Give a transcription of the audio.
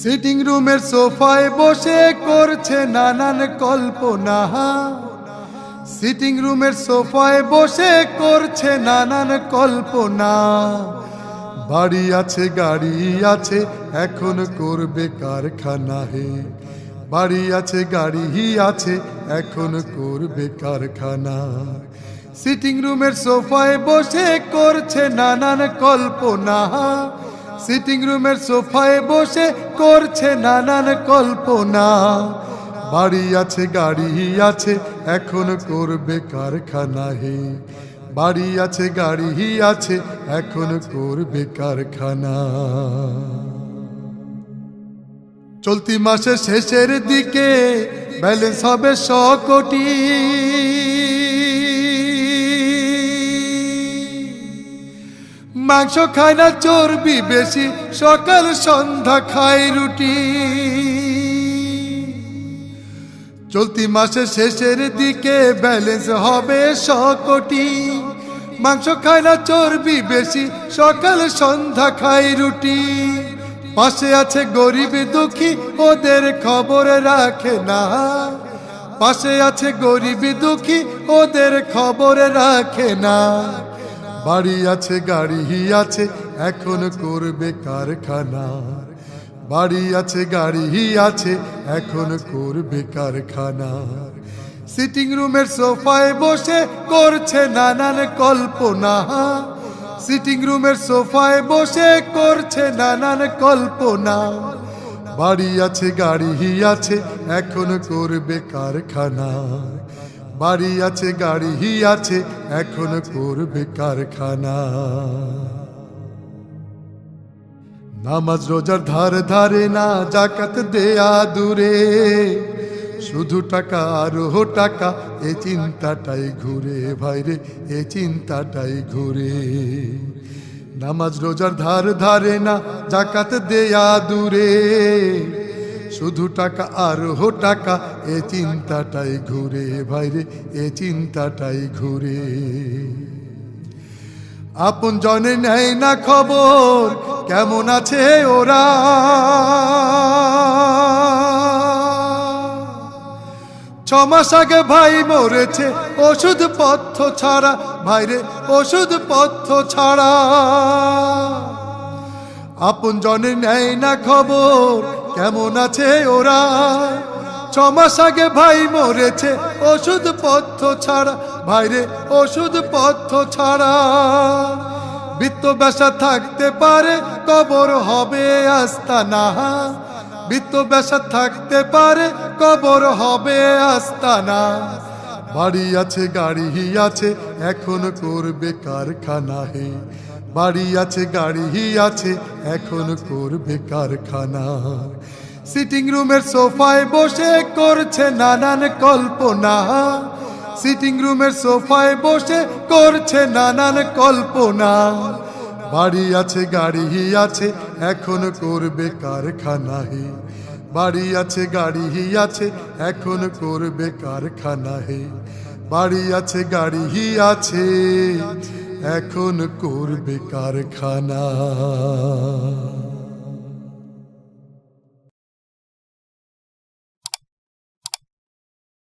Sitting রুমের সোফায় বসে করছে নানান কল্পনা। সিটিং রুমের সোফায় বসে করছে নানান কল্পনা। বাড়ি আছে গাড়ি আছে এখন করবে কারখানা হে। বাড়ি আছে গাড়ি আছে এখন করবে কারখানা। সিটিং রুমের সোফায় বসে করছে নানান কল্পনা। সিটিং রুমের সোফায় বসে করছে নানান কল্পনা। বাড়ি আছে গাড়ি আছে এখন করবে কারখানা হে। বাড়ি আছে গাড়ি আছে এখন করবে কারখানা। চলতি মাসের শেষের দিকে ব্যালেন্স হবে 100 কোটি। মাংস খায় না চর্বি বেশি সকাল সন্ধ্যা খায় রুটি। চলতি মাসের শেষের দিকে ব্যালেন্স হবে 100 কোটি। মাংস খায় না চর্বি বেশি সকাল সন্ধ্যা খায় রুটি। পাশে আছে গরিব দুঃখী ওদের খবর রাখে না। পাশে আছে গরিব দুঃখী ওদের খবর রাখে না। বাড়ি আছে গাড়ি আছে এখন করবে কারখানা। বাড়ি আছে গাড়ি আছে এখন করবে কারখানা। সিটিং রুমের সোফায় বসে করছে নানান কল্পনা। সিটিং রুমের সোফায় বসে করছে নানান কল্পনা। বাড়ি আছে গাড়ি আছে এখন করবে কারখানা। বাড়ি আছে গাড়ি আছে এখন করবে কারখানা। নামাজ রোজার ধার ধারে না জাকাত দেয়া দূরে। শুধু টাকা আর টাকা এ চিন্তাটাই ঘুরে ভাইরে এ চিন্তাটাই ঘুরে। নামাজ রোজার ধার ধারে না জাকাত দেয়া দূরে। শুধু টাকা আর টাকা এ চিন্তাটাই ঘুরে ভাইরে এ চিন্তাটাই ঘুরে। আপন জনে নেয় না খবর কেমন আছে ওরা। ছমাস আগে ভাই মরেছে ওষুধ পথ্য ছাড়া ভাইরে ওষুধ পথ্য ছাড়া। আপন জনে নেয় না খবর কেমন আছে ওরা। ছমাস আগে ভাই মরেছে ওষুধ পথ্য ছাড়া ভাইরে ওষুধ পথ্য ছাড়া। বৃত্ত বেশা থাকতে পারে কবর হবে আস্তানা। বৃত্ত বেশা থাকতে পারে কবর হবে আস্তানা। বাড়ি আছে গাড়ি আছে এখন করবে কারখানা হে। বাড়ি আছে গাড়ি আছে এখন করবে কারখানা। সিটিং রুমের সোফায় বসে করছে নানান কল্পনা। সিটিং রুমের সোফায় বসে করছে নানান কল্পনা। বাড়ি আছে গাড়ি আছে এখন করবে কারখানা হে। বাড়ি আছে গাড়ি আছে এখন করবে কারখানা হে। বাড়ি আছে গাড়ি আছে এখন করবে কারখানা।